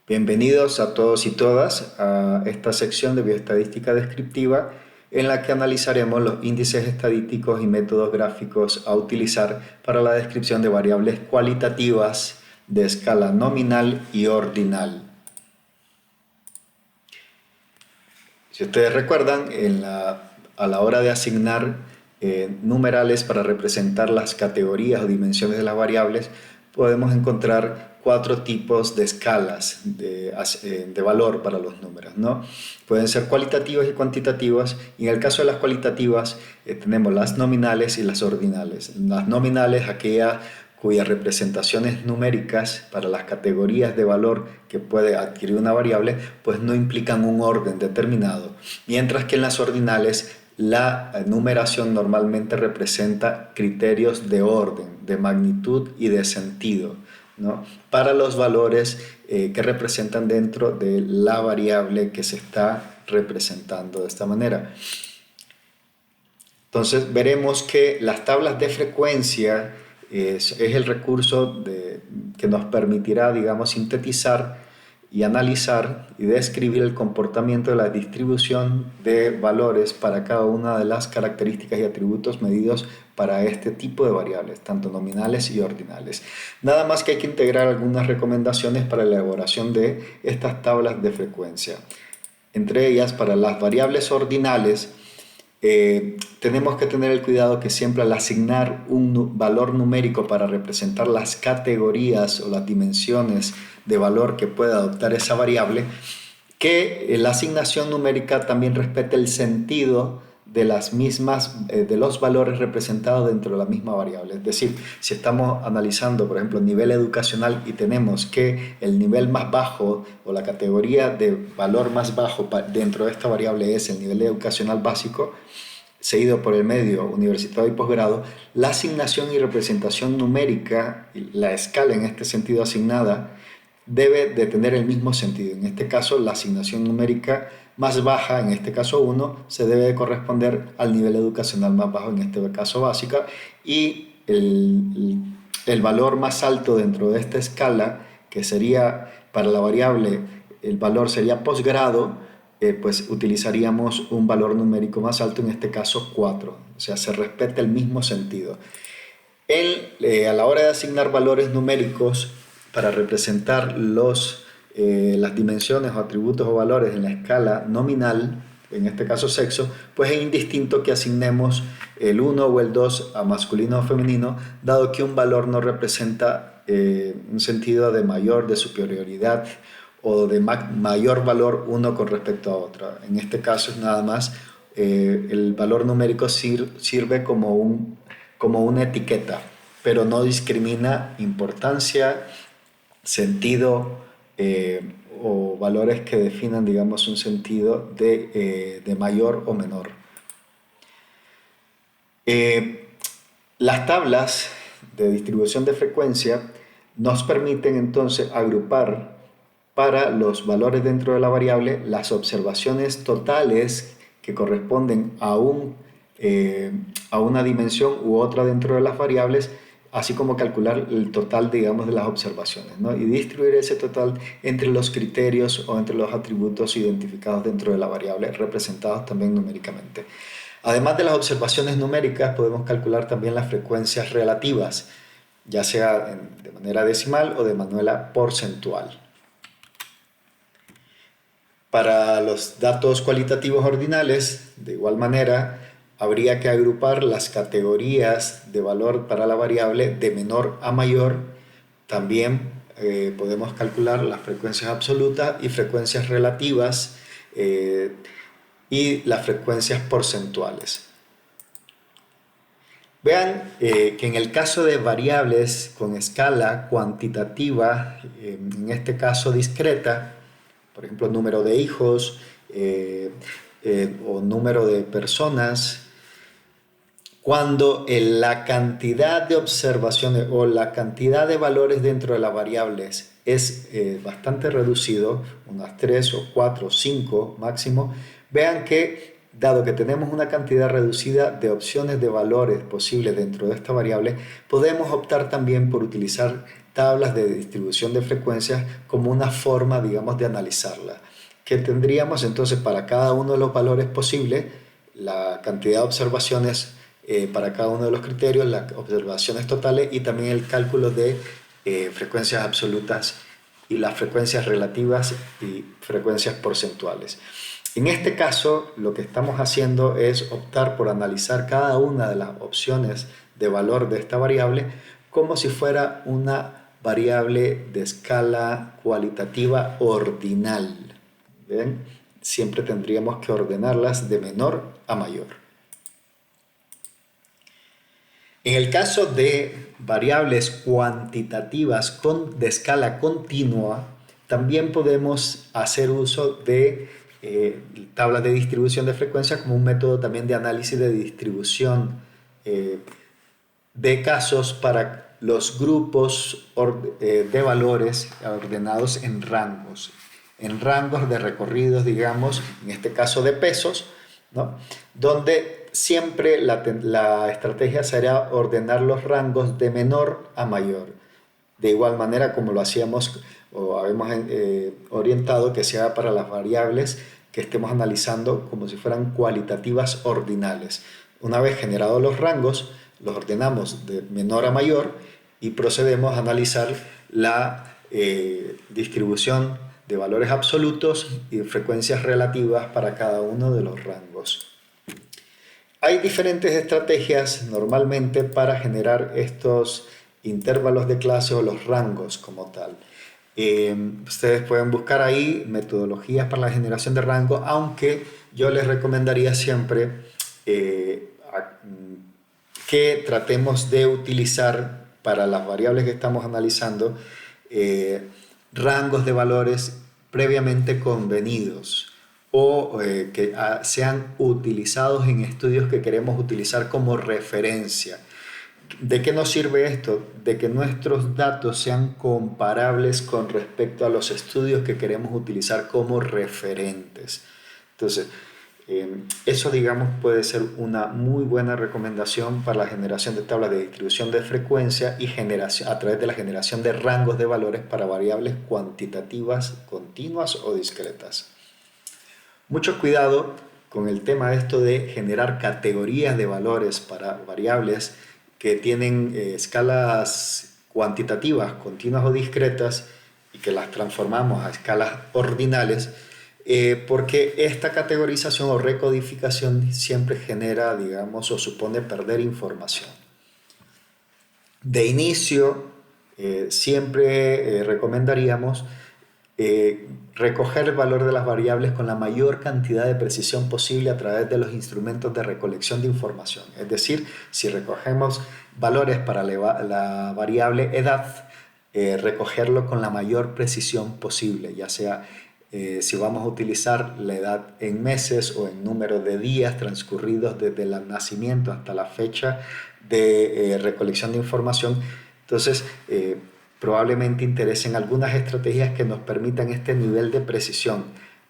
Bienvenidos a todos y todas a esta sección de bioestadística descriptiva en la que analizaremos los índices estadísticos y métodos gráficos a utilizar para la descripción de variables cualitativas de escala nominal y ordinal. Si ustedes recuerdan, a la hora de asignar numerales para representar las categorías o dimensiones de las variables, podemos encontrar cuatro tipos de escalas de valor para los números, ¿no? Pueden ser cualitativas y cuantitativas, y en el caso de las cualitativas tenemos las nominales y las ordinales. Las nominales, aquellas cuyas representaciones numéricas para las categorías de valor que puede adquirir una variable, pues no implican un orden determinado, mientras que en las ordinales la numeración normalmente representa criterios de orden, de magnitud y de sentido, ¿no? Para los valores que representan dentro de la variable que se está representando de esta manera. Entonces veremos que las tablas de frecuencia es el recurso que nos permitirá, digamos, sintetizar y analizar y describir el comportamiento de la distribución de valores para cada una de las características y atributos medidos para este tipo de variables, tanto nominales y ordinales. Nada más que hay que integrar algunas recomendaciones para la elaboración de estas tablas de frecuencia. Entre ellas, para las variables ordinales, tenemos que tener el cuidado que siempre al asignar un valor numérico para representar las categorías o las dimensiones de valor que puede adoptar esa variable, que la asignación numérica también respete el sentido de las mismas, de los valores representados dentro de la misma variable. Es decir, si estamos analizando, por ejemplo, nivel educacional y tenemos que el nivel más bajo o la categoría de valor más bajo dentro de esta variable es el nivel educacional básico, seguido por el medio universitario y posgrado, la asignación y representación numérica, la escala en este sentido asignada, debe de tener el mismo sentido. En este caso, la asignación numérica más baja, en este caso 1, se debe de corresponder al nivel educacional más bajo, en este caso básica, y el valor más alto dentro de esta escala, que sería para la variable, el valor sería posgrado, pues utilizaríamos un valor numérico más alto, en este caso 4, o sea, se respeta el mismo sentido. A la hora de asignar valores numéricos para representar las dimensiones o atributos o valores en la escala nominal, en este caso sexo, pues es indistinto que asignemos el 1 o el 2 a masculino o femenino, dado que un valor no representa un sentido de mayor, de superioridad o de mayor valor uno con respecto a otro. En este caso es nada más el valor numérico sirve como una etiqueta, pero no discrimina importancia, sentido o valores que definan, digamos, un sentido de mayor o menor. Las tablas de distribución de frecuencia nos permiten entonces agrupar para los valores dentro de la variable las observaciones totales que corresponden a una dimensión u otra dentro de las variables, así como calcular el total, digamos, de las observaciones, ¿no? Y distribuir ese total entre los criterios o entre los atributos identificados dentro de la variable, representados también numéricamente. Además de las observaciones numéricas, podemos calcular también las frecuencias relativas, ya sea de manera decimal o de manera porcentual. Para los datos cualitativos ordinales, de igual manera, habría que agrupar las categorías de valor para la variable de menor a mayor. También podemos calcular las frecuencias absolutas y frecuencias relativas y las frecuencias porcentuales. Vean que en el caso de variables con escala cuantitativa, en este caso discreta, por ejemplo, número de hijos o número de personas, cuando la cantidad de observaciones o la cantidad de valores dentro de las variables es bastante reducido, unas 3 o 4 o 5 máximo, vean que dado que tenemos una cantidad reducida de opciones de valores posibles dentro de esta variable, podemos optar también por utilizar tablas de distribución de frecuencias como una forma, digamos, de analizarla. Que tendríamos entonces para cada uno de los valores posibles, la cantidad de observaciones para cada uno de los criterios, las observaciones totales y también el cálculo de frecuencias absolutas y las frecuencias relativas y frecuencias porcentuales. En este caso, lo que estamos haciendo es optar por analizar cada una de las opciones de valor de esta variable como si fuera una variable de escala cualitativa ordinal. ¿Ven? Siempre tendríamos que ordenarlas de menor a mayor. En el caso de variables cuantitativas de escala continua, también podemos hacer uso de tablas de distribución de frecuencia como un método también de análisis de distribución de casos para los grupos de valores ordenados en rangos de recorridos, digamos, en este caso de pesos, ¿no? Donde siempre la estrategia será ordenar los rangos de menor a mayor, de igual manera como lo hacíamos o habíamos orientado que sea para las variables que estemos analizando como si fueran cualitativas ordinales. Una vez generados los rangos, los ordenamos de menor a mayor y procedemos a analizar la distribución de valores absolutos y frecuencias relativas para cada uno de los rangos. Hay diferentes estrategias normalmente para generar estos intervalos de clase o los rangos como tal. Ustedes pueden buscar ahí metodologías para la generación de rango, aunque yo les recomendaría siempre que tratemos de utilizar para las variables que estamos analizando rangos de valores previamente convenidos o que sean utilizados en estudios que queremos utilizar como referencia. ¿De qué nos sirve esto? De que nuestros datos sean comparables con respecto a los estudios que queremos utilizar como referentes. Entonces, eso, digamos, puede ser una muy buena recomendación para la generación de tablas de distribución de frecuencia y a través de la generación de rangos de valores para variables cuantitativas, continuas o discretas. Mucho cuidado con el tema de esto de generar categorías de valores para variables que tienen escalas cuantitativas, continuas o discretas y que las transformamos a escalas ordinales, porque esta categorización o recodificación siempre genera, digamos, o supone perder información. De inicio, siempre recomendaríamos recoger el valor de las variables con la mayor cantidad de precisión posible a través de los instrumentos de recolección de información. Es decir, si recogemos valores para la variable edad, recogerlo con la mayor precisión posible, ya sea si vamos a utilizar la edad en meses o en número de días transcurridos desde el nacimiento hasta la fecha de recolección de información. Entonces, probablemente interesen algunas estrategias que nos permitan este nivel de precisión.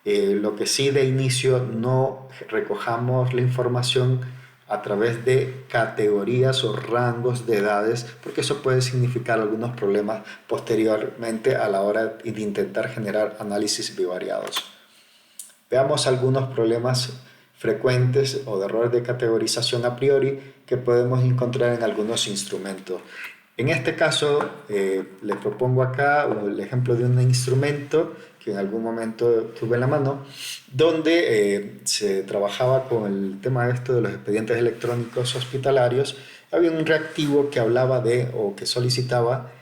Lo que sí de inicio no recojamos la información a través de categorías o rangos de edades, porque eso puede significar algunos problemas posteriormente a la hora de intentar generar análisis bivariados. Veamos algunos problemas frecuentes o de errores de categorización a priori que podemos encontrar en algunos instrumentos. En este caso, les propongo acá el ejemplo de un instrumento que en algún momento tuve en la mano, donde se trabajaba con el tema de los expedientes electrónicos hospitalarios. Había un reactivo que hablaba o que solicitaba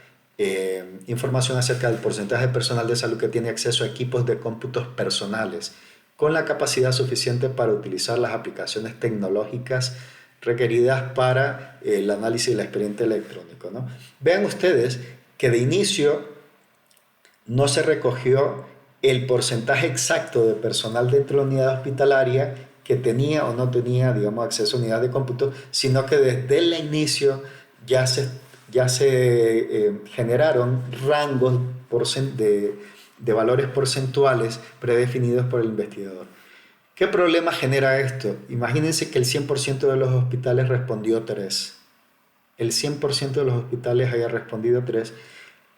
información acerca del porcentaje de personal de salud que tiene acceso a equipos de cómputos personales con la capacidad suficiente para utilizar las aplicaciones tecnológicas requeridas para el análisis del expediente electrónico, ¿no? Vean ustedes que de inicio no se recogió el porcentaje exacto de personal dentro de la unidad hospitalaria que tenía o no tenía, digamos, acceso a unidad de cómputo, sino que desde el inicio ya se generaron rangos de valores porcentuales predefinidos por el investigador. ¿Qué problema genera esto? Imagínense que el 100% de los hospitales respondió 3. El 100% de los hospitales haya respondido 3.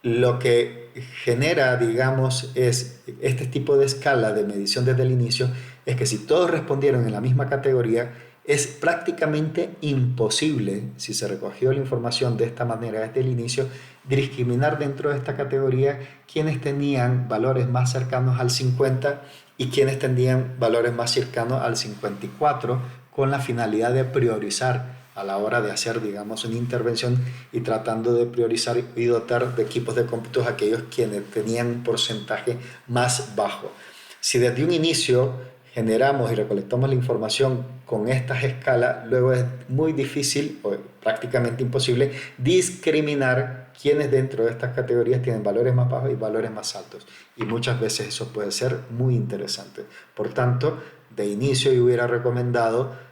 Lo que genera, digamos, es este tipo de escala de medición desde el inicio, es que si todos respondieron en la misma categoría, es prácticamente imposible, si se recogió la información de esta manera desde el inicio, discriminar dentro de esta categoría quienes tenían valores más cercanos al 50 y quienes tenían valores más cercanos al 54, con la finalidad de priorizar a la hora de hacer, digamos, una intervención y tratando de priorizar y dotar de equipos de cómputos a aquellos quienes tenían un porcentaje más bajo. Si desde un inicio generamos y recolectamos la información con estas escalas, luego es muy difícil o prácticamente imposible discriminar quiénes dentro de estas categorías tienen valores más bajos y valores más altos. Y muchas veces eso puede ser muy interesante. Por tanto, de inicio yo hubiera recomendado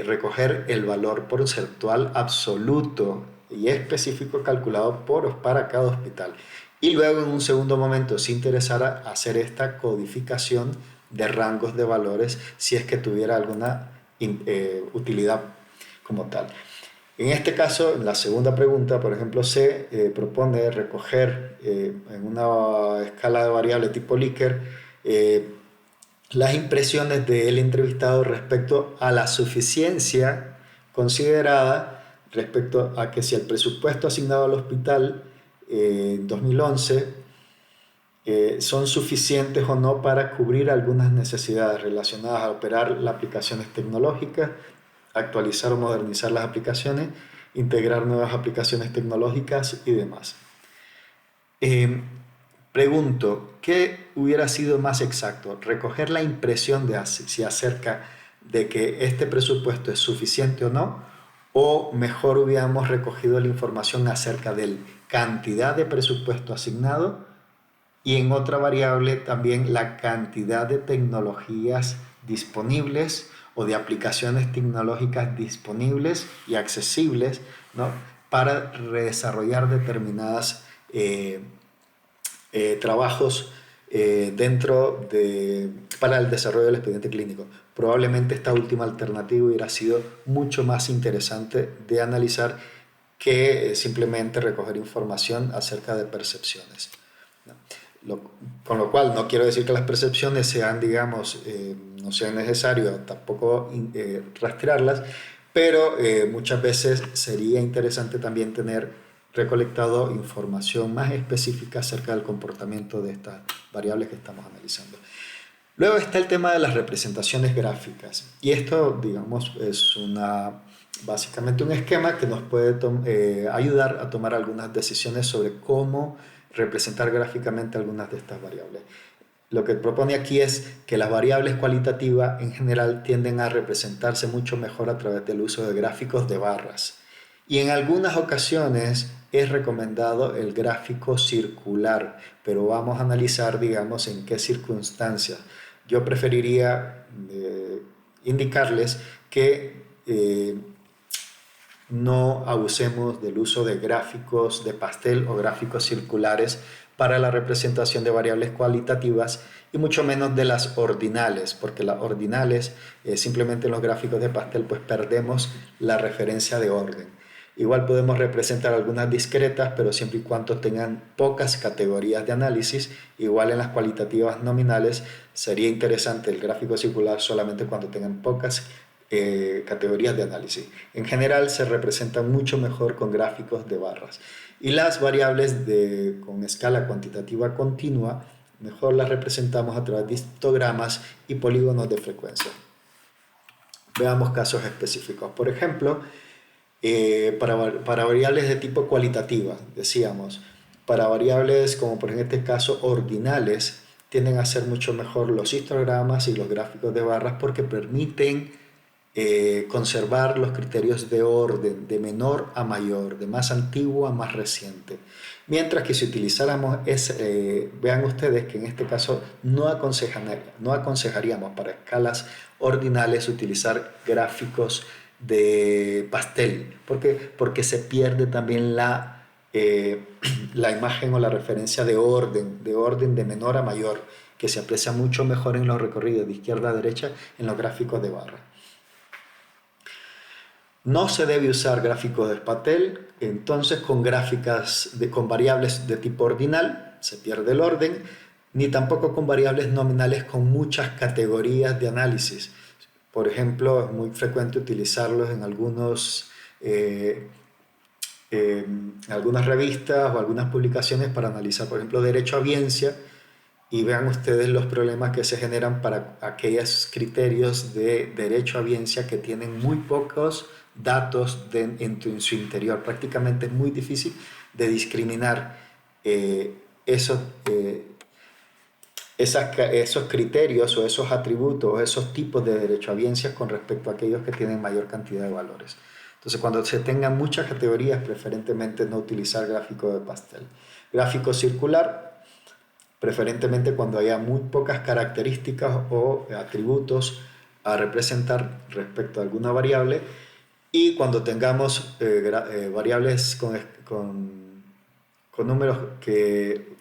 recoger el valor porcentual absoluto y específico calculado para cada hospital. Y luego en un segundo momento, si interesara hacer esta codificación de rangos de valores si es que tuviera alguna utilidad como tal. En este caso, en la segunda pregunta, por ejemplo, se propone recoger en una escala de variable tipo Likert las impresiones del entrevistado respecto a la suficiencia considerada respecto a que si el presupuesto asignado al hospital en 2011 son suficientes o no para cubrir algunas necesidades relacionadas a operar las aplicaciones tecnológicas, actualizar o modernizar las aplicaciones, integrar nuevas aplicaciones tecnológicas y demás. Pregunto, ¿qué hubiera sido más exacto? ¿Recoger la impresión de si acerca de que este presupuesto es suficiente o no? ¿O mejor hubiéramos recogido la información acerca de la cantidad de presupuesto asignado y en otra variable también la cantidad de tecnologías disponibles o de aplicaciones tecnológicas disponibles y accesibles, ¿no?, para desarrollar determinadas trabajos para el desarrollo del expediente clínico? Probablemente esta última alternativa hubiera sido mucho más interesante de analizar que simplemente recoger información acerca de percepciones, ¿no? Con lo cual no quiero decir que las percepciones sean, digamos, no sea necesario tampoco rastrearlas, pero muchas veces sería interesante también tener recolectado información más específica acerca del comportamiento de estas variables que estamos analizando. Luego está el tema de las representaciones gráficas, y esto, digamos, es básicamente un esquema que nos puede ayudar a tomar algunas decisiones sobre cómo representar gráficamente algunas de estas variables. Lo que propone aquí es que las variables cualitativas en general tienden a representarse mucho mejor a través del uso de gráficos de barras. Y en algunas ocasiones es recomendado el gráfico circular, pero vamos a analizar, digamos, en qué circunstancias. Yo preferiría indicarles que no abusemos del uso de gráficos de pastel o gráficos circulares para la representación de variables cualitativas y mucho menos de las ordinales, porque las ordinales, simplemente en los gráficos de pastel, pues perdemos la referencia de orden. Igual podemos representar algunas discretas, pero siempre y cuando tengan pocas categorías de análisis. Igual en las cualitativas nominales sería interesante el gráfico circular solamente cuando tengan pocas categorías de análisis. En general se representan mucho mejor con gráficos de barras. Y las variables con escala cuantitativa continua, mejor las representamos a través de histogramas y polígonos de frecuencia. Veamos casos específicos. Por ejemplo, para variables de tipo cualitativa, decíamos, para variables como por ejemplo en este caso ordinales, tienden a ser mucho mejor los histogramas y los gráficos de barras porque permiten conservar los criterios de orden de menor a mayor, de más antiguo a más reciente. Mientras que si utilizáramos vean ustedes que en este caso no aconsejaríamos para escalas ordinales utilizar gráficos de pastel. ¿Por qué? Porque se pierde también la imagen o la referencia de orden de menor a mayor, que se aprecia mucho mejor en los recorridos de izquierda a derecha en los gráficos de barra. No se debe usar gráficos de Spatel, entonces con variables de tipo ordinal, se pierde el orden, ni tampoco con variables nominales con muchas categorías de análisis. Por ejemplo, es muy frecuente utilizarlos en eh, algunas revistas o algunas publicaciones para analizar, por ejemplo, derecho a audiencia, y vean ustedes los problemas que se generan para aquellos criterios de derecho a audiencia que tienen muy pocos datos en su interior. Prácticamente es muy difícil de discriminar eh, esos, eh, esos criterios o esos atributos o esos tipos de derecho a audiencia con respecto a aquellos que tienen mayor cantidad de valores. Entonces, cuando se tengan muchas categorías, preferentemente no utilizar gráfico de pastel. Gráfico circular, preferentemente cuando haya muy pocas características o atributos a representar respecto a alguna variable, y cuando tengamos variables con números que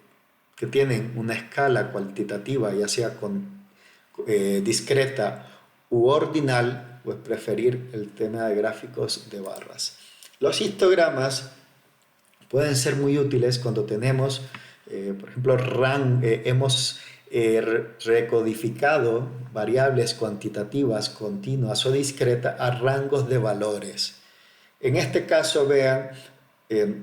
tienen una escala cuantitativa, ya sea discreta u ordinal, pues preferir el tema de gráficos de barras. Los histogramas pueden ser muy útiles cuando tenemos, por ejemplo, hemos recodificado variables cuantitativas, continuas o discretas a rangos de valores. En este caso, vean, eh,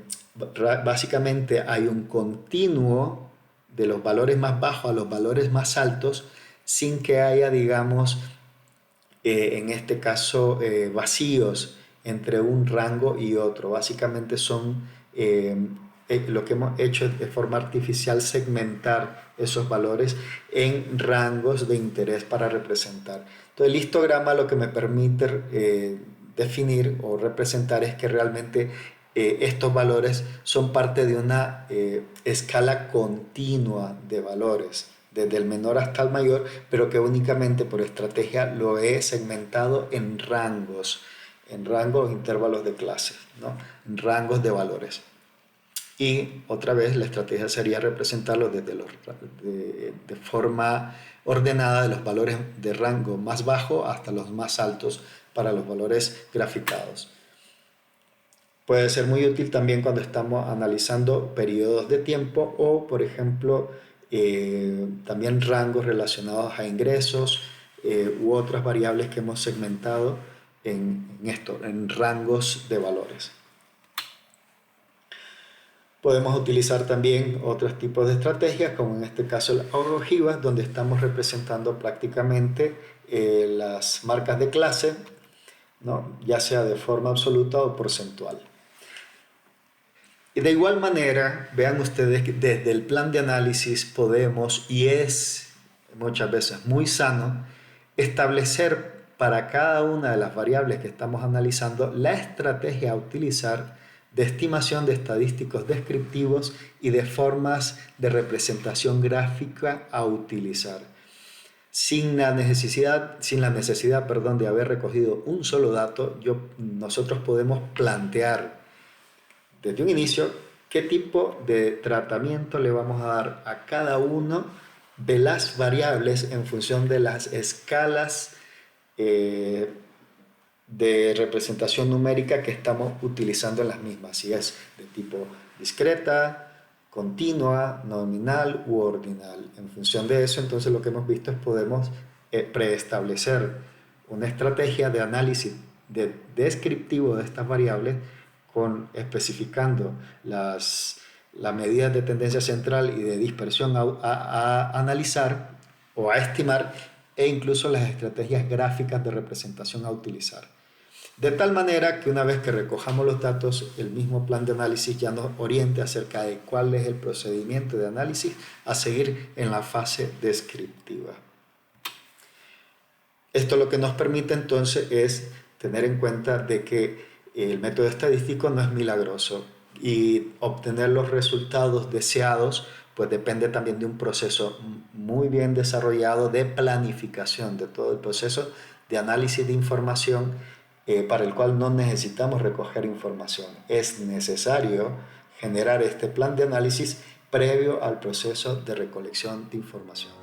básicamente hay un continuo de los valores más bajos a los valores más altos sin que haya, digamos, en este caso, vacíos entre un rango y otro. Básicamente eh, lo que hemos hecho es de forma artificial segmentar esos valores en rangos de interés para representar. Entonces el histograma lo que me permite definir o representar es que realmente estos valores son parte de una escala continua de valores, desde el menor hasta el mayor, pero que únicamente por estrategia lo he segmentado en rangos, intervalos de clase, ¿no? En rangos de valores. Y otra vez la estrategia sería representarlo de forma ordenada de los valores de rango más bajo hasta los más altos para los valores graficados. Puede ser muy útil también cuando estamos analizando periodos de tiempo o, por ejemplo, también rangos relacionados a ingresos u otras variables que hemos segmentado en rangos de valores. Podemos utilizar también otros tipos de estrategias, como en este caso el ojivas, donde estamos representando prácticamente las marcas de clase, ¿no? Ya sea de forma absoluta o porcentual. Y de igual manera, vean ustedes que desde el plan de análisis podemos, y es muchas veces muy sano, establecer para cada una de las variables que estamos analizando la estrategia a utilizar de estimación de estadísticos descriptivos y de formas de representación gráfica a utilizar. Sin la necesidad, perdón, de haber recogido un solo dato, nosotros podemos plantear desde un inicio qué tipo de tratamiento le vamos a dar a cada uno de las variables en función de las escalas eh, de representación numérica que estamos utilizando en las mismas, si es de tipo discreta, continua, nominal u ordinal. En función de eso, entonces lo que hemos visto es podemos preestablecer una estrategia de análisis descriptivo de estas variables especificando las medidas de tendencia central y de dispersión a analizar o a estimar, e incluso las estrategias gráficas de representación a utilizar. De tal manera que una vez que recojamos los datos, el mismo plan de análisis ya nos oriente acerca de cuál es el procedimiento de análisis a seguir en la fase descriptiva. Esto lo que nos permite entonces es tener en cuenta de que el método estadístico no es milagroso y obtener los resultados deseados pues depende también de un proceso muy bien desarrollado de planificación de todo el proceso de análisis de información, para el cual no necesitamos recoger información. Es necesario generar este plan de análisis previo al proceso de recolección de información.